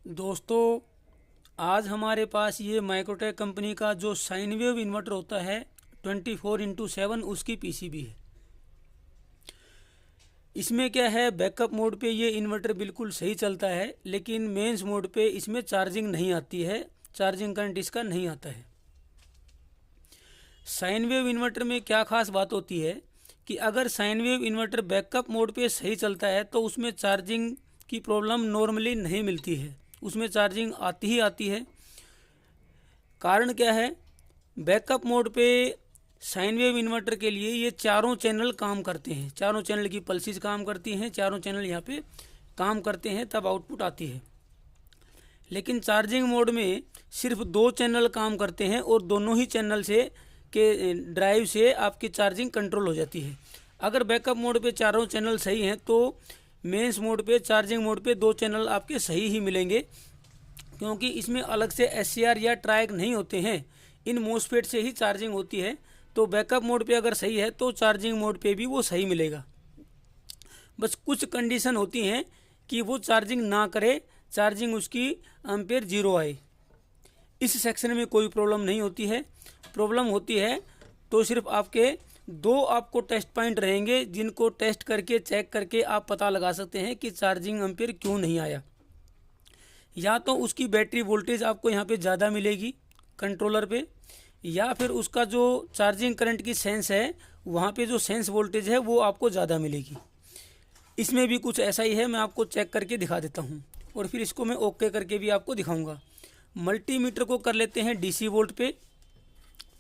दोस्तों, आज हमारे पास ये माइक्रोटेक कंपनी का जो साइन वेव इन्वर्टर होता है 24x7 उसकी पीसीबी है। इसमें क्या है, बैकअप मोड पे ये इन्वर्टर बिल्कुल सही चलता है, लेकिन मेंस मोड पे इसमें चार्जिंग नहीं आती है, चार्जिंग करंट इसका नहीं आता है। साइन वेव इन्वर्टर में क्या खास बात होती है कि अगर sine wave inverter backup mode पे सही चलता है तो उसमें चार्जिंग की प्रॉब्लम नॉर्मली नहीं मिलती है, उसमें चार्जिंग आती ही आती है। कारण क्या है, बैकअप मोड पे साइन वेव इन्वर्टर के लिए ये चारों चैनल काम करते हैं, चारों चैनल की पल्सेस काम करती हैं, चारों चैनल यहाँ पे काम करते हैं, तब आउटपुट आती है। लेकिन चार्जिंग मोड में सिर्फ 2 चैनल काम करते हैं और दोनों ही चैनल से के ड्राइव से आपकी चार्जिंग कंट्रोल हो जाती है। अगर बैकअप मोड पे चारों चैनल सही हैं तो मेंस मोड पे, चार्जिंग मोड पे 2 चैनल आपके सही ही मिलेंगे, क्योंकि इसमें अलग से एससीआर या ट्रायक नहीं होते हैं, इन मोसफेट से ही चार्जिंग होती है। तो बैकअप मोड पे अगर सही है तो चार्जिंग मोड पे भी वो सही मिलेगा। बस कुछ कंडीशन होती हैं कि वो चार्जिंग ना करे, चार्जिंग उसकी एम्पेयर 0 आए। इस सेक्शन में कोई प्रॉब्लम नहीं होती है। प्रॉब्लम होती है तो सिर्फ आपको टेस्ट पॉइंट रहेंगे, जिनको टेस्ट करके चेक करके आप पता लगा सकते हैं कि चार्जिंग एम्पेयर क्यों नहीं आया। या तो उसकी बैटरी वोल्टेज आपको यहाँ पे ज़्यादा मिलेगी कंट्रोलर पे, या फिर उसका जो चार्जिंग करंट की सेंस है वहाँ पे जो सेंस वोल्टेज है वो आपको ज़्यादा मिलेगी। इसमें भी कुछ ऐसा ही है, मैं आपको चेक करके दिखा देता हूँ और फिर इसको मैं ओके करके भी आपको दिखाऊंगा। मल्टीमीटर को कर लेते हैं डीसी वोल्ट पे,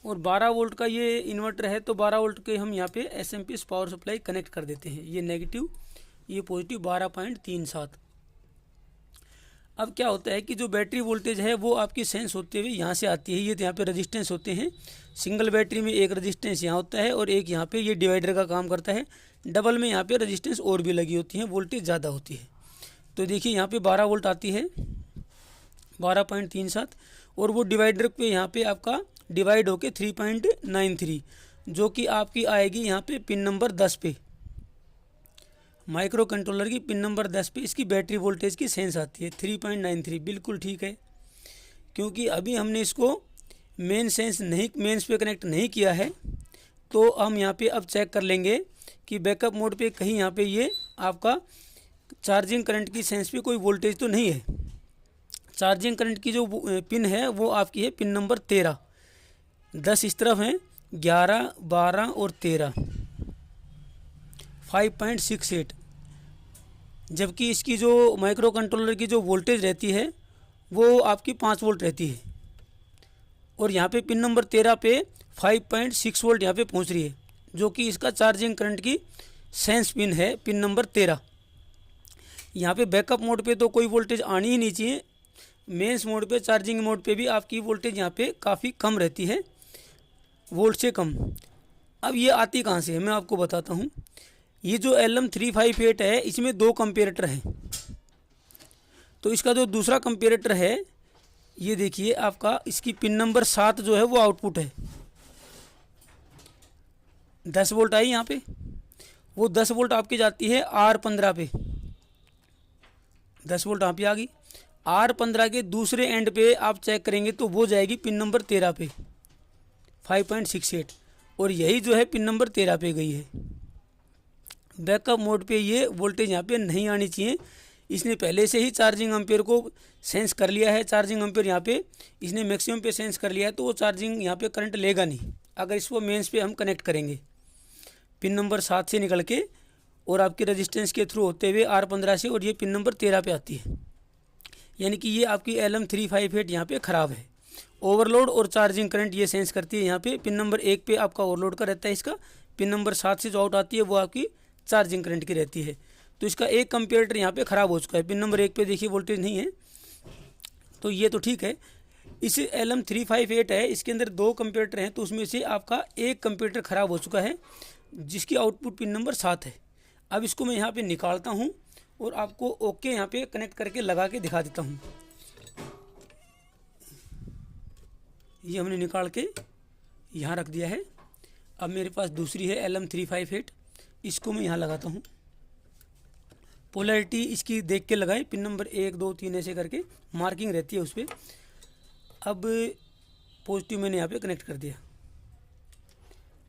और 12 वोल्ट का ये इन्वर्टर है तो 12 वोल्ट के हम यहाँ पे एसएमपीएस पावर सप्लाई कनेक्ट कर देते हैं। ये नेगेटिव, ये पॉजिटिव 12.37। अब क्या होता है कि जो बैटरी वोल्टेज है वो आपकी सेंस होते हुए यहाँ से आती है। ये यहाँ पे रेजिस्टेंस होते हैं, सिंगल बैटरी में एक रेजिस्टेंस यहाँ होता है और एक यहाँ पे ये डिवाइडर का काम करता है। डबल में यहाँ पे रेजिस्टेंस और भी लगी होती है, वोल्टेज ज़्यादा होती है। तो देखिए यहाँ पे 12 वोल्ट आती है 12.37, और वो डिवाइडर पे यहाँ पे आपका डिवाइड होके 3.93, जो कि आपकी आएगी यहाँ पे पिन नंबर 10 पे, माइक्रो कंट्रोलर की पिन नंबर 10 पे इसकी बैटरी वोल्टेज की सेंस आती है 3.93। बिल्कुल ठीक है, क्योंकि अभी हमने इसको मेंस पे कनेक्ट नहीं किया है। तो हम यहाँ पे अब चेक कर लेंगे कि बैकअप मोड पे कहीं यहाँ पे ये आपका चार्जिंग करंट की सेंस पे कोई वोल्टेज तो नहीं है। चार्जिंग करंट की जो पिन है वो आपकी है पिन नंबर 13। 10 इस तरफ हैं, 11, 12 और 13, 5.68। जबकि इसकी जो माइक्रो कंट्रोलर की जो वोल्टेज रहती है वो आपकी 5 वोल्ट रहती है, और यहाँ पे पिन नंबर 13 पे 5.6 वोल्ट यहाँ पे पहुँच रही है, जो कि इसका चार्जिंग करंट की सेंस पिन है, पिन नंबर 13। यहाँ पे बैकअप मोड पे तो कोई वोल्टेज आनी ही नहीं चाहिए। मेंस मोड पे, चार्जिंग मोड पे भी आपकी वोल्टेज यहाँ पे काफ़ी कम रहती है, वोल्ट से कम। अब ये आती कहाँ से है मैं आपको बताता हूँ। ये जो LM358 है इसमें 2 कंपेरेटर हैं। तो इसका जो दूसरा कंपेरेटर है, ये देखिए आपका इसकी पिन नंबर 7 जो है वो आउटपुट है। 10 वोल्ट आई यहाँ पे, वो 10 वोल्ट आपकी जाती है R15 पे, 10 वोल्ट यहाँ पे आ गई। R15 के दूसरे एंड पे आप चेक करेंगे तो वो जाएगी पिन नंबर 13 पे 5.68, और यही जो है पिन नंबर 13 पे गई है। बैकअप मोड पे ये वोल्टेज यहाँ पे नहीं आनी चाहिए। इसने पहले से ही चार्जिंग एम्पेयर को सेंस कर लिया है, चार्जिंग एम्पेयर यहाँ पे इसने मैक्सिमम पे सेंस कर लिया है, तो वो चार्जिंग यहाँ पे करंट लेगा नहीं अगर इसको मेंस पे हम कनेक्ट करेंगे पिन नंबर 7 से निकल के और आपके रेजिस्टेंस के थ्रू होते हुए R15 से, और ये पिन नंबर 13 पे आती है। यानी कि ये आपकी LM358 यहाँ पे ख़राब है। ओवरलोड और चार्जिंग करंट ये सेंस करती है। यहाँ पे पिन नंबर 1 पे आपका ओवरलोड का रहता है, इसका पिन नंबर 7 से जो आउट आती है वो आपकी चार्जिंग करंट की रहती है। तो इसका एक कंपेरेटर यहाँ पे ख़राब हो चुका है, पिन नंबर 1 पे देखिए वोल्टेज नहीं है, तो ये तो ठीक है। इस LM358 है, इसके अंदर 2 कंपेरेटर हैं, तो उसमें से आपका एक कंपेरेटर ख़राब हो चुका है जिसकी आउटपुट पिन नंबर 7 है। अब इसको मैं यहाँ पे निकालता हूँ और आपको ओके यहाँ पे कनेक्ट करके लगा के दिखा देता हूँ। ये हमने निकाल के यहाँ रख दिया है। अब मेरे पास दूसरी है LM358, इसको मैं यहाँ लगाता हूँ। पोलैरिटी इसकी देख के लगाएं, पिन नंबर 1 2 3 ऐसे करके मार्किंग रहती है उस पर। अब पॉजिटिव मैंने यहाँ पे कनेक्ट कर दिया।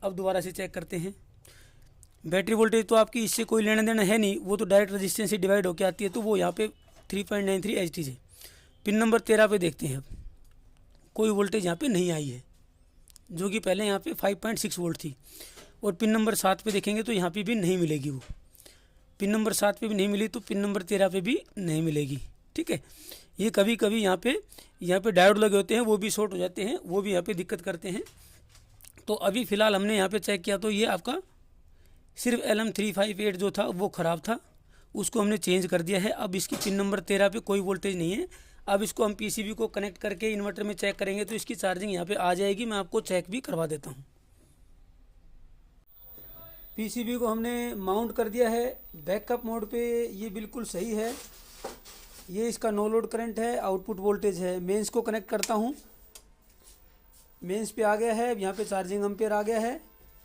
अब दोबारा से चेक करते हैं। बैटरी वोल्टेज तो आपकी इससे कोई लेना देना है नहीं, वो तो डायरेक्ट रेजिस्टेंस से डिवाइड होकर आती है, तो वो यहाँ पे 3.93 एचटी है। पिन नंबर 13 पे देखते हैं। अब कोई वोल्टेज यहाँ पे नहीं आई है, जो कि पहले यहाँ पे 5.6 वोल्ट थी। और पिन नंबर 7 पे देखेंगे तो यहाँ पे भी नहीं मिलेगी वो। पिन नंबर 7 पे भी नहीं मिली तो पिन नंबर 13 पे भी नहीं मिलेगी। ठीक है, ये कभी कभी यहाँ पे डायोड लगे होते हैं, वो भी शॉर्ट हो जाते हैं, वो भी यहाँ पे दिक्कत करते हैं। तो अभी फ़िलहाल हमने यहाँ पे चेक किया तो ये आपका सिर्फ LM358 जो था वो ख़राब था, उसको हमने चेंज कर दिया है। अब इसकी पिन नंबर 13 पे कोई वोल्टेज नहीं है। अब इसको हम PCB को कनेक्ट करके इन्वर्टर में चेक करेंगे तो इसकी चार्जिंग यहाँ पे आ जाएगी। मैं आपको चेक भी करवा देता हूँ। PCB को हमने माउंट कर दिया है बैकअप मोड पे, ये बिल्कुल सही है। ये इसका नो लोड करंट है, आउटपुट वोल्टेज है। मेंस को कनेक्ट करता हूँ, मेंस पे आ गया है। यहाँ पे चार्जिंग एम्पेयर आ गया है।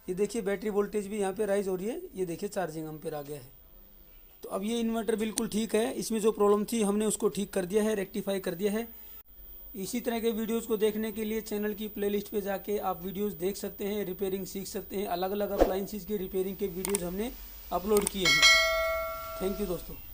ये देखिए बैटरी वोल्टेज भी यहाँ पे राइज हो रही है। ये देखिए चार्जिंग एम्पेयर आ गया है। तो अब ये इन्वर्टर बिल्कुल ठीक है। इसमें जो प्रॉब्लम थी हमने उसको ठीक कर दिया है, रेक्टिफाई कर दिया है। इसी तरह के वीडियोस को देखने के लिए चैनल की प्लेलिस्ट पे जाके आप वीडियोस देख सकते हैं, रिपेयरिंग सीख सकते हैं। अलग अलग अप्लायंसेस की रिपेयरिंग के वीडियोस हमने अपलोड किए हैं। थैंक यू दोस्तों।